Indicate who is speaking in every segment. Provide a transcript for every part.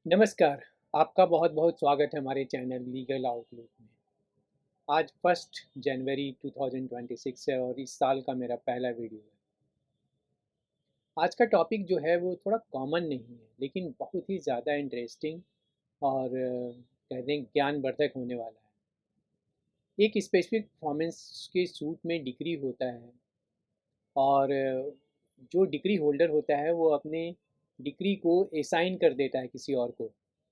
Speaker 1: नमस्कार। आपका बहुत बहुत स्वागत है हमारे चैनल लीगल आउटलुक में। आज 1 जनवरी 2026 है और इस साल का मेरा पहला वीडियो है। आज का टॉपिक जो है वो थोड़ा कॉमन नहीं है, लेकिन बहुत ही ज़्यादा इंटरेस्टिंग और कह दें ज्ञानवर्धक होने वाला है। एक स्पेसिफिक परफॉर्मेंस के सूट में डिग्री होता है और जो डिग्री होल्डर होता है वो अपने डिग्री को असाइन कर देता है किसी और को।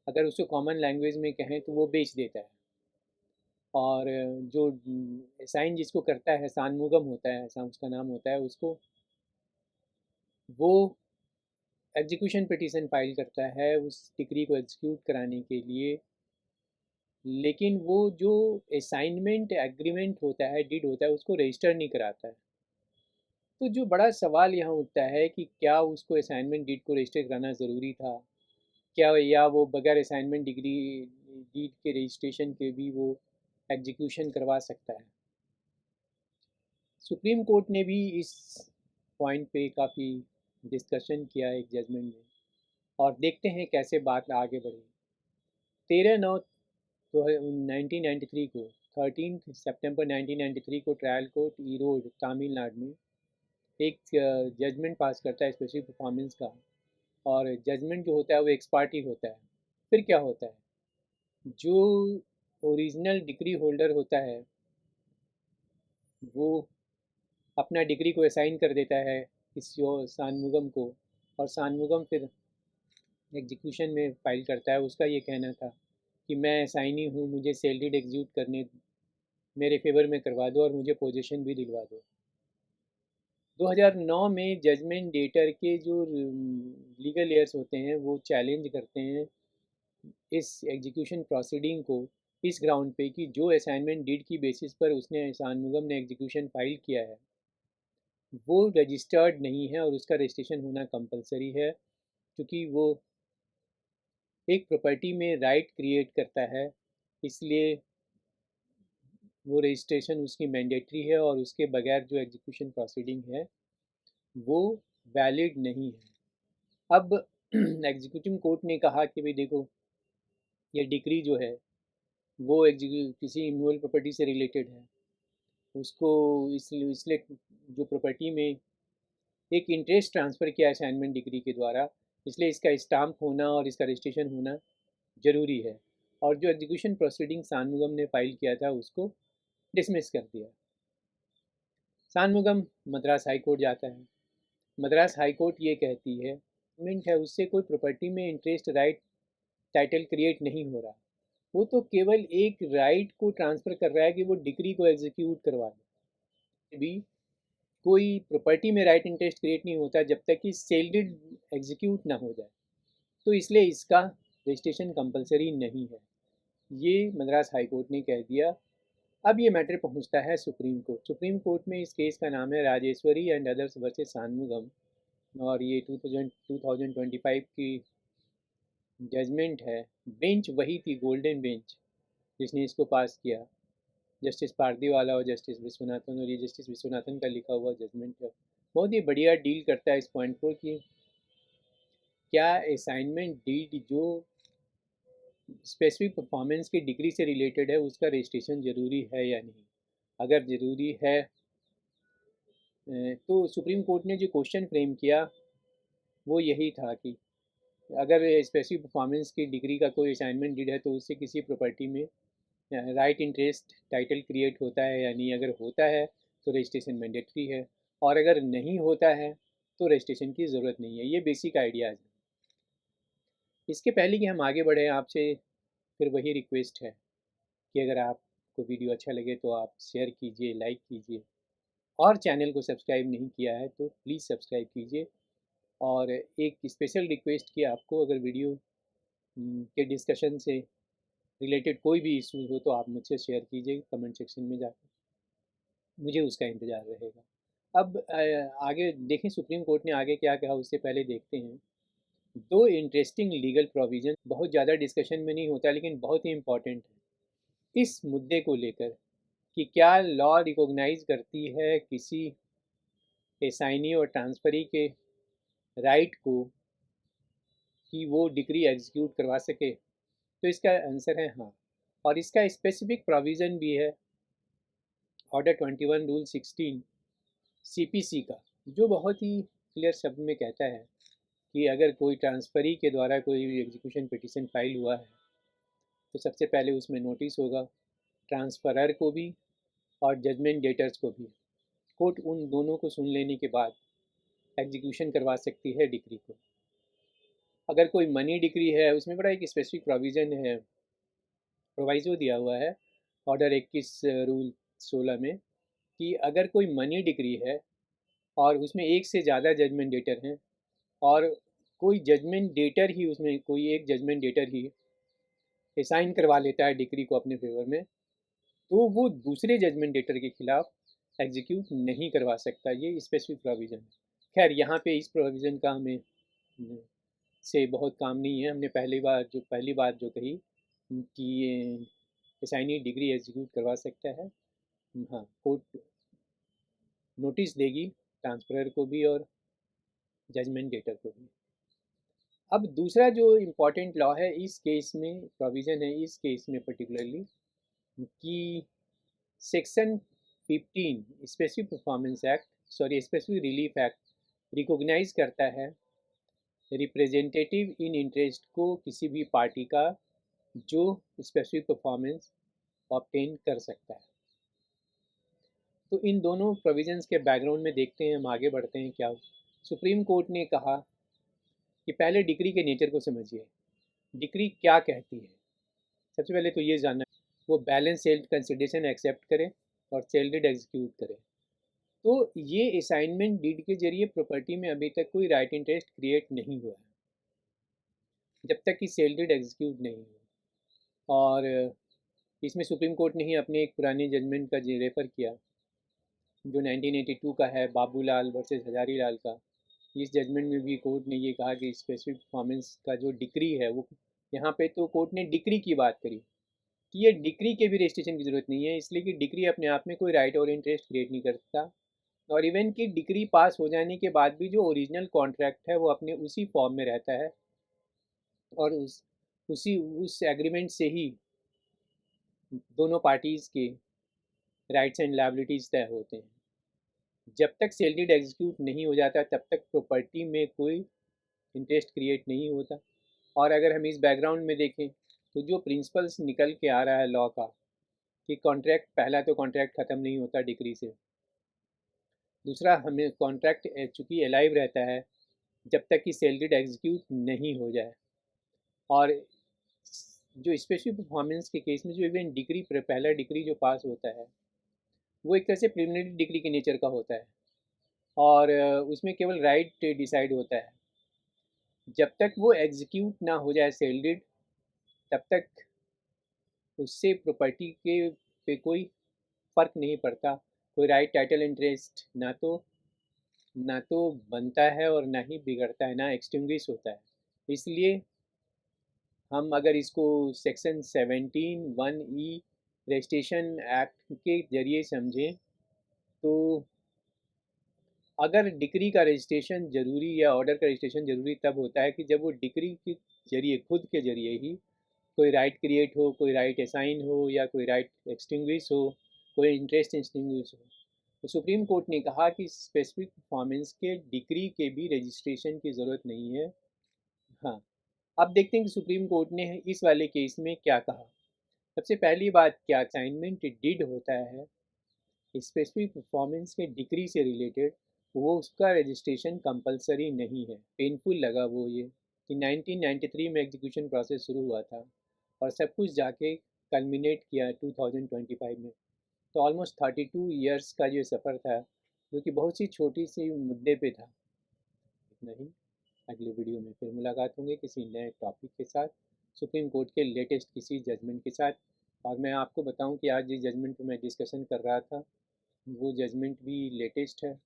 Speaker 1: अगर उसको कॉमन लैंग्वेज में कहें तो वो बेच देता है। और जो साइन जिसको करता है शानमुगम होता है, ऐसा उसका नाम होता है, उसको वो एग्जीक्यूशन पिटीशन फाइल करता है उस डिग्री को एग्जीक्यूट कराने के लिए। लेकिन वो जो असाइनमेंट एग्रीमेंट होता है, डीड होता है, उसको रजिस्टर नहीं कराता है। तो जो बड़ा सवाल यहाँ उठता है कि क्या उसको असाइनमेंट डीड को रजिस्टर कराना ज़रूरी था क्या, या वो बगैर असाइनमेंट डिग्री डीड के रजिस्ट्रेशन के भी वो एग्जीक्यूशन करवा सकता है। सुप्रीम कोर्ट ने भी इस पॉइंट पे काफ़ी डिस्कशन किया एक जजमेंट में, और देखते हैं कैसे बात आगे बढ़ी। 13/9 1993 को 13 सितंबर 1993 को ट्रायल कोर्ट ईरोड तमिलनाडु में एक जजमेंट पास करता है स्पेशल परफॉर्मेंस का। और जजमेंट जो होता है वो एक्सपार्टी होता है। फिर क्या होता है, जो ओरिजिनल डिग्री होल्डर होता है वो अपना डिग्री को असाइन कर देता है किसी और शानमुगम को, और शानमुगम फिर एग्जीक्यूशन में फाइल करता है। उसका ये कहना था कि मैं असाइनी हूँ, मुझे सैलरीड एग्जीक्यूट करने मेरे फेवर में करवा दो और मुझे पोजीशन भी दिलवा दो। 2009 में जजमेंट डेटर के जो लीगल एयर्स होते हैं वो चैलेंज करते हैं इस एग्जीक्यूशन प्रोसीडिंग को, इस ग्राउंड पे कि जो असाइनमेंट डीड की बेसिस पर उसने शानमुगम ने एग्जीक्यूशन फाइल किया है वो रजिस्टर्ड नहीं है और उसका रजिस्ट्रेशन होना कंपलसरी है, क्योंकि वो एक प्रॉपर्टी में राइट क्रिएट करता है। इसलिए वो रजिस्ट्रेशन उसकी मैंडेटरी है और उसके बगैर जो एग्जीक्यूशन प्रोसीडिंग है वो वैलिड नहीं है। अब एग्जीक्यूटिव कोर्ट ने कहा कि भाई देखो, ये डिक्री जो है वो किसी इमूवेबल प्रॉपर्टी से रिलेटेड है। उसको इसलिए जो प्रॉपर्टी में एक इंटरेस्ट ट्रांसफ़र किया असाइनमेंट डिग्री के द्वारा, इसलिए इसका स्टाम्प होना और इसका रजिस्ट्रेशन होना ज़रूरी है। और जो एग्जीक्यूशन प्रोसीडिंग शानमुगम ने फाइल किया था उसको डिसमिस कर दिया। शानमुगम मद्रास हाई कोर्ट जाता है। मद्रास हाई कोर्ट ये कहती है मिंट है उससे कोई प्रॉपर्टी में इंटरेस्ट राइट टाइटल क्रिएट नहीं हो रहा, वो तो केवल एक राइट को ट्रांसफ़र कर रहा है कि वो डिग्री को एग्जीक्यूट करवा ले। भी कोई प्रॉपर्टी में राइट इंटरेस्ट क्रिएट नहीं होता जब तक कि सेल्ड एग्जीक्यूट ना हो जाए। तो इसलिए इसका रजिस्ट्रेशन कंपलसरी नहीं है, ये मद्रास हाई कोर्ट ने कह दिया। अब ये मैटर पहुंचता है सुप्रीम कोर्ट। सुप्रीम कोर्ट में इस केस का नाम है Rajeshwari and others versus Shanmugam, और ये 2025 की जजमेंट है। बेंच वही थी, गोल्डन बेंच, जिसने इसको पास किया, जस्टिस पारदीवाला और जस्टिस विश्वनाथन। और ये जस्टिस विश्वनाथन का लिखा हुआ जजमेंट है। बहुत ही बढ़िया डील करता है इस पॉइंट को कि क्या असाइनमेंट डीड जो स्पेसिफिक परफॉर्मेंस की डिग्री से रिलेटेड है उसका रजिस्ट्रेशन ज़रूरी है या नहीं। अगर ज़रूरी है तो सुप्रीम कोर्ट ने जो क्वेश्चन फ्रेम किया वो यही था कि अगर स्पेसिफिक परफॉर्मेंस की डिग्री का कोई असाइनमेंट डीड है तो उससे किसी प्रॉपर्टी में राइट इंटरेस्ट टाइटल क्रिएट होता है या नहीं। अगर होता है तो रजिस्ट्रेशन मैंडेटरी है, और अगर नहीं होता है तो रजिस्ट्रेशन की ज़रूरत नहीं है। ये बेसिक आइडियाज़ हैं। इसके पहले कि हम आगे बढ़ें, आपसे फिर वही रिक्वेस्ट है कि अगर आपको वीडियो अच्छा लगे तो आप शेयर कीजिए, लाइक कीजिए, और चैनल को सब्सक्राइब नहीं किया है तो प्लीज़ सब्सक्राइब कीजिए। और एक स्पेशल रिक्वेस्ट कि आपको अगर वीडियो के डिस्कशन से रिलेटेड कोई भी इशू हो तो आप मुझसे शेयर कीजिए कमेंट सेक्शन में जाकर, मुझे उसका इंतज़ार रहेगा। अब आगे देखें सुप्रीम कोर्ट ने आगे क्या कहा, उससे पहले देखते हैं दो इंटरेस्टिंग लीगल प्रोविज़न। बहुत ज़्यादा डिस्कशन में नहीं होता लेकिन बहुत ही इम्पॉर्टेंट है इस मुद्दे को लेकर कि क्या लॉ रिकॉग्नाइज करती है किसी एसाइनी और ट्रांसफरी के राइट को कि वो डिग्री एग्जीक्यूट करवा सके? तो इसका आंसर है हाँ। और इसका स्पेसिफिक प्रोविज़न भी है ऑर्डर 21 रूल 16 सीपीसी का, जो बहुत ही क्लियर शब्द में कहता है कि अगर कोई ट्रांसफरी के द्वारा कोई एग्जीक्यूशन पिटीशन फाइल हुआ है तो सबसे पहले उसमें नोटिस होगा, ट्रांसफरर को भी और जजमेंट डेटर्स को भी। कोर्ट उन दोनों को सुन लेने के बाद एग्जीक्यूशन करवा सकती है डिक्री को। अगर कोई मनी डिक्री है, उसमें बड़ा एक स्पेसिफिक प्रोविज़न है, प्रोवाइजो दिया हुआ है ऑर्डर 21 रूल 16 में, कि अगर कोई मनी डिक्री है और उसमें एक से ज़्यादा जजमेंट डेटर हैं और कोई जजमेंट डेटर ही, उसमें कोई एक जजमेंट डेटर ही असाइन करवा लेता है डिक्री को अपने फेवर में, तो वो दूसरे जजमेंट डेटर के खिलाफ एग्जीक्यूट नहीं करवा सकता। ये स्पेसिफिक प्रोविज़न है। खैर, यहाँ पे इस प्रोविज़न का हमें से बहुत काम नहीं है। हमने पहली बात जो कही कि असाइनी डिग्री एग्जीक्यूट करवा सकता है, हाँ, कोर्ट नोटिस देगी ट्रांसफरर को भी और जजमेंट डेटर को भी। अब दूसरा जो इम्पोर्टेंट लॉ है इस केस में, प्रोविज़न है इस केस में पर्टिकुलरली, कि section 15 specific relief act recognize करता है रिप्रेजेंटेटिव इन इंटरेस्ट को किसी भी पार्टी का जो स्पेसिफिक परफॉर्मेंस ऑब्टेन कर सकता है। तो इन दोनों प्रोविजंस के बैकग्राउंड में देखते हैं, हम आगे बढ़ते हैं। क्या सुप्रीम कोर्ट ने कहा कि पहले डिक्री के नेचर को समझिए, डिक्री क्या कहती है। सबसे पहले तो ये जानना, वो बैलेंस सेल्ड कंसिडरेशन एक्सेप्ट करे और सेल्डेड एग्जीक्यूट करे। तो ये असाइनमेंट डीड के जरिए प्रॉपर्टी में अभी तक कोई राइट इंटरेस्ट क्रिएट नहीं हुआ है जब तक कि सेल्डेड एग्जीक्यूट नहीं हुआ। और इसमें सुप्रीम कोर्ट ने ही अपने एक पुराने जजमेंट का रेफर किया जो 1982 का है, बाबूलाल वर्सेस हजारीलाल का। इस जजमेंट में भी कोर्ट ने ये कहा कि स्पेसिफिक परफॉर्मेंस का जो डिक्री है वो, यहाँ पे तो कोर्ट ने डिक्री की बात करी कि ये डिक्री के भी रजिस्ट्रेशन की ज़रूरत नहीं है, इसलिए कि डिक्री अपने आप में कोई राइट और इंटरेस्ट क्रिएट नहीं करता। और इवन कि डिक्री पास हो जाने के बाद भी जो ओरिजिनल कॉन्ट्रैक्ट है वो अपने उसी फॉर्म में रहता है और उस एग्रीमेंट से ही दोनों पार्टीज़ के राइट्स एंड लायबिलिटीज़ तय होते हैं। जब तक सेल डीड एग्जीक्यूट नहीं हो जाता तब तक प्रॉपर्टी में कोई इंटरेस्ट क्रिएट नहीं होता। और अगर हम इस बैकग्राउंड में देखें तो जो प्रिंसिपल्स निकल के आ रहा है लॉ का, कि कॉन्ट्रैक्ट, पहला तो कॉन्ट्रैक्ट ख़त्म नहीं होता डिक्री से, दूसरा हमें कॉन्ट्रैक्ट चूँकि अलाइव रहता है जब तक कि सेल डीड एग्जीक्यूट नहीं हो जाए। और जो स्पेसिफिक परफॉर्मेंस के केस में जो इवन डिग्री, पहला डिग्री जो पास होता है वो एक तरह से प्रिलिमिनरी डिग्री के नेचर का होता है और उसमें केवल राइट डिसाइड होता है। जब तक वो एग्जीक्यूट ना हो जाए सेल डीड, तब तक उससे प्रॉपर्टी के पे कोई फ़र्क नहीं पड़ता, कोई राइट टाइटल इंटरेस्ट ना तो बनता है और ना ही बिगड़ता है, ना एक्सटिंग्विश होता है। इसलिए हम अगर इसको सेक्शन 17(1)(e) रजिस्ट्रेशन एक्ट के जरिए समझें तो अगर डिक्री का रजिस्ट्रेशन ज़रूरी या ऑर्डर का रजिस्ट्रेशन ज़रूरी तब होता है कि जब वो डिक्री के जरिए, खुद के जरिए ही कोई राइट क्रिएट हो, कोई राइट असाइन हो या कोई राइट एक्सटिंग्विश हो, कोई इंटरेस्ट एक्सटिंग्विश हो। तो सुप्रीम कोर्ट ने कहा कि स्पेसिफिक परफॉर्मेंस के डिक्री के भी रजिस्ट्रेशन की ज़रूरत नहीं है। हाँ, अब देखते हैं कि सुप्रीम कोर्ट ने इस वाले केस में क्या कहा। सबसे पहली बात, क्या असाइनमेंट डिड होता है स्पेसिफिक परफॉर्मेंस के डिक्री से रिलेटेड, वो उसका रजिस्ट्रेशन कंपलसरी नहीं है। पेनफुल लगा वो ये कि 1993 में एग्जीक्यूशन प्रोसेस शुरू हुआ था और सब कुछ जाके कल्मिनेट किया 2025 में। तो ऑलमोस्ट 32 ईयर्स का जो सफ़र था, जो कि बहुत सी छोटी सी मुद्दे पे था। इतना ही, अगले वीडियो में फिर मुलाकात होंगे किसी नए टॉपिक के साथ, सुप्रीम कोर्ट के लेटेस्ट किसी जजमेंट के साथ। और मैं आपको बताऊं कि आज जिस जजमेंट पर मैं डिस्कशन कर रहा था वो जजमेंट भी लेटेस्ट है,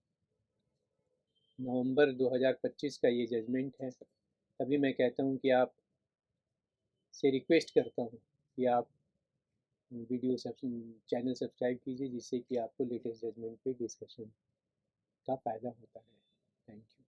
Speaker 1: नवंबर 2025 का ये जजमेंट है। तभी मैं कहता हूँ कि आप से रिक्वेस्ट करता हूँ कि आप चैनल सब्सक्राइब कीजिए, जिससे कि आपको लेटेस्ट जजमेंट पे डिस्कशन का फ़ायदा होता है। Thank you.